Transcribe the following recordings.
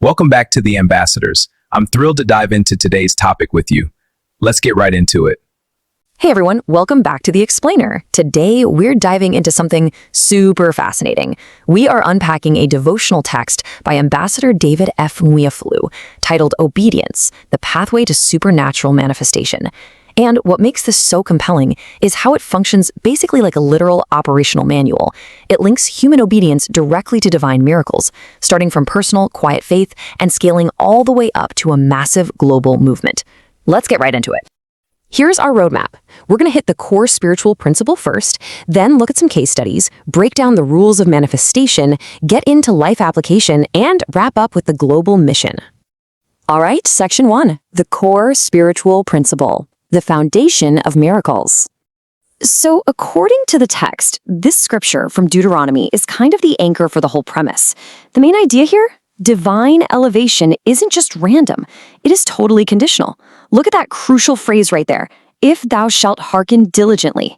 Welcome back to The Ambassadors. I'm thrilled to dive into today's topic with you. Let's get right into it. Hey everyone, welcome back to The Explainer. Today, we're diving into something super fascinating. We are unpacking a devotional text by Ambassador David F. Nwifulu titled Obedience, the Pathway to Supernatural Manifestation. And what makes this so compelling is how it functions basically like a literal operational manual. It links human obedience directly to divine miracles, starting from personal, quiet faith and scaling all the way up to a massive global movement. Let's get right into it. Here's our roadmap. We're going to hit the core spiritual principle first, then look at some case studies, break down the rules of manifestation, get into life application, and wrap up with the global mission. All right, section 1, the core spiritual principle, the foundation of miracles. So according to the text, this scripture from Deuteronomy is kind of the anchor for the whole premise. The main idea here? Divine elevation isn't just random, it is totally conditional. Look at that crucial phrase right there, if thou shalt hearken diligently.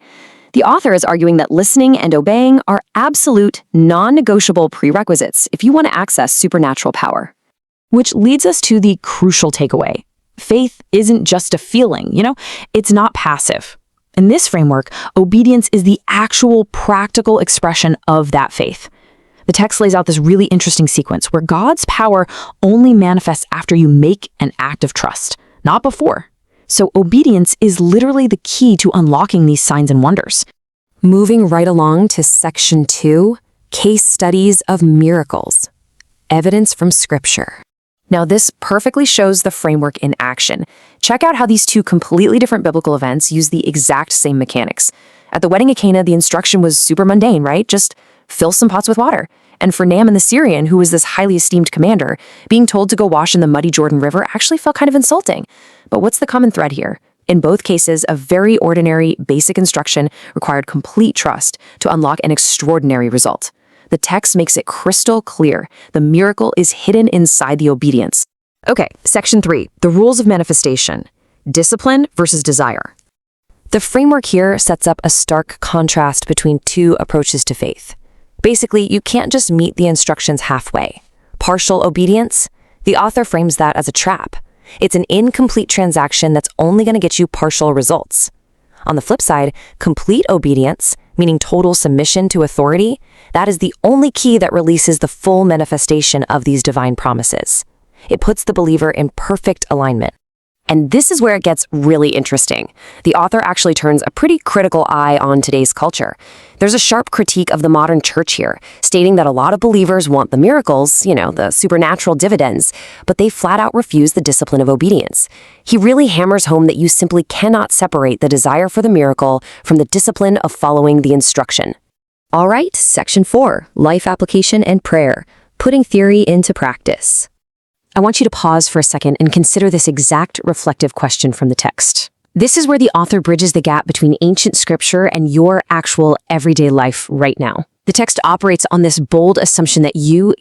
The author is arguing that listening and obeying are absolute, non-negotiable prerequisites if you want to access supernatural power. Which leads us to the crucial takeaway. Faith isn't just a feeling, it's not passive. In this framework, obedience is the actual practical expression of that faith. The text lays out this really interesting sequence where God's power only manifests after you make an act of trust, not before. So obedience is literally the key to unlocking these signs and wonders. Moving right along to section 2, case studies of miracles. Evidence from Scripture. Now this perfectly shows the framework in action. Check out how these two completely different biblical events use the exact same mechanics. At the wedding at Cana, the instruction was super mundane, right? Just fill some pots with water. And for Naaman the Syrian, who was this highly esteemed commander, being told to go wash in the muddy Jordan River actually felt kind of insulting. But what's the common thread here? In both cases, a very ordinary, basic instruction required complete trust to unlock an extraordinary result. The text makes it crystal clear. The miracle is hidden inside the obedience. Okay, section 3, the rules of manifestation. Discipline versus desire. The framework here sets up a stark contrast between two approaches to faith. Basically, you can't just meet the instructions halfway. Partial obedience? The author frames that as a trap. It's an incomplete transaction that's only going to get you partial results. On the flip side, complete obedience, meaning total submission to authority, that is the only key that releases the full manifestation of these divine promises. It puts the believer in perfect alignment. And this is where it gets really interesting. The author actually turns a pretty critical eye on today's culture. There's a sharp critique of the modern church here, stating that a lot of believers want the miracles, the supernatural dividends, but they flat out refuse the discipline of obedience. He really hammers home that you simply cannot separate the desire for the miracle from the discipline of following the instruction. All right, section 4, life application and prayer, putting theory into practice. I want you to pause for a second and consider this exact reflective question from the text. This is where the author bridges the gap between ancient scripture and your actual everyday life right now. The text operates on this bold assumption that you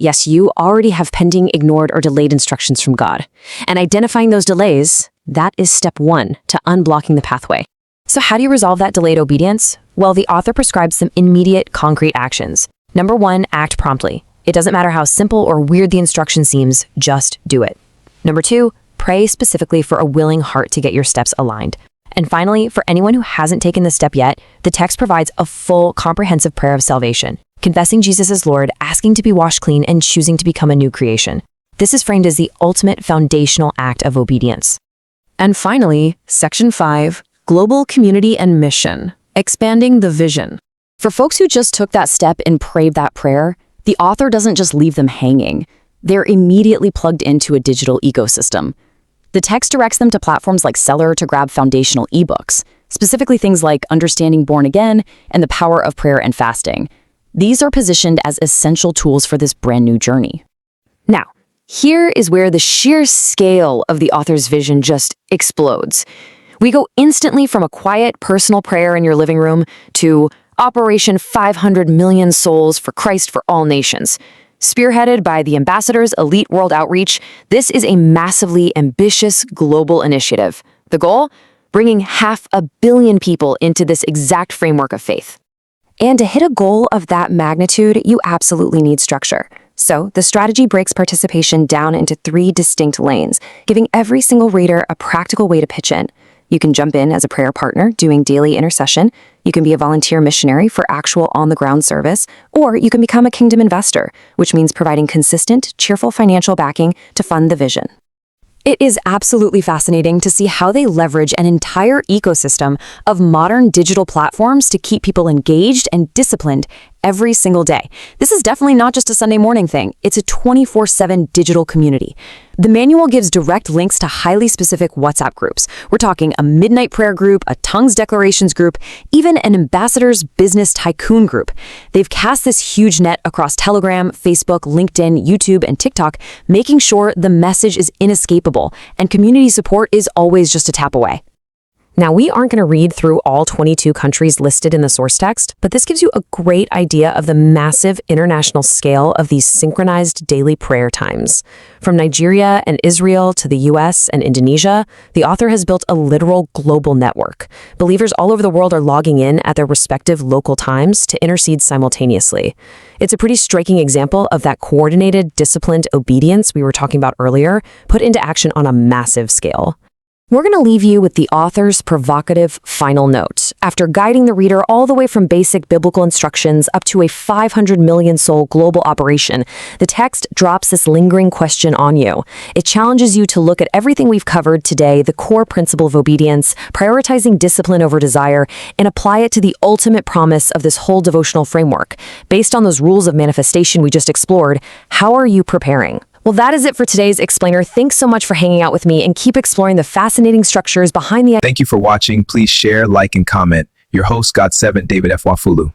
already have pending, ignored, or delayed instructions from God. And identifying those delays, that is step 1 to unblocking the pathway. So how do you resolve that delayed obedience? Well, the author prescribes some immediate, concrete actions. Number 1, act promptly. It doesn't matter how simple or weird the instruction seems, just do it. Number 2, pray specifically for a willing heart to get your steps aligned. And finally, for anyone who hasn't taken this step yet, the text provides a full, comprehensive prayer of salvation, confessing Jesus as Lord, asking to be washed clean, and choosing to become a new creation. This is framed as the ultimate foundational act of obedience. And finally, section 5, global community and mission, expanding the vision. For folks who just took that step and prayed that prayer, the author doesn't just leave them hanging. They're immediately plugged into a digital ecosystem. The text directs them to platforms like Seller to grab foundational ebooks, specifically things like Understanding Born Again and The Power of Prayer and Fasting. These are positioned as essential tools for this brand new journey. Now, here is where the sheer scale of the author's vision just explodes. We go instantly from a quiet, personal prayer in your living room to Operation 500 Million Souls for Christ for All Nations. Spearheaded by the Ambassadors Elite World Outreach, this is a massively ambitious global initiative. The goal? Bringing 500 million people into this exact framework of faith. And to hit a goal of that magnitude, you absolutely need structure. So, the strategy breaks participation down into 3 distinct lanes, giving every single reader a practical way to pitch in. You can jump in as a prayer partner doing daily intercession, you can be a volunteer missionary for actual on-the-ground service, or you can become a kingdom investor, which means providing consistent, cheerful financial backing to fund the vision. It is absolutely fascinating to see how they leverage an entire ecosystem of modern digital platforms to keep people engaged and disciplined every single day. This is definitely not just a Sunday morning thing. It's a 24/7 digital community. The manual gives direct links to highly specific WhatsApp groups. We're talking a midnight prayer group, a tongues declarations group, even an ambassador's business tycoon group. They've cast this huge net across Telegram, Facebook, LinkedIn, YouTube, and TikTok, making sure the message is inescapable and community support is always just a tap away. Now, we aren't going to read through all 22 countries listed in the source text, but this gives you a great idea of the massive international scale of these synchronized daily prayer times. From Nigeria and Israel to the US and Indonesia, the author has built a literal global network. Believers all over the world are logging in at their respective local times to intercede simultaneously. It's a pretty striking example of that coordinated, disciplined obedience we were talking about earlier, put into action on a massive scale. We're going to leave you with the author's provocative final note. After guiding the reader all the way from basic biblical instructions up to a 500 million soul global operation, the text drops this lingering question on you. It challenges you to look at everything we've covered today, the core principle of obedience, prioritizing discipline over desire, and apply it to the ultimate promise of this whole devotional framework. Based on those rules of manifestation we just explored, how are you preparing? Well, that is it for today's Explainer. Thanks so much for hanging out with me and keep exploring the fascinating structures behind the... Thank you for watching. Please share, like, and comment. Your host, God7, David F. Wafulu.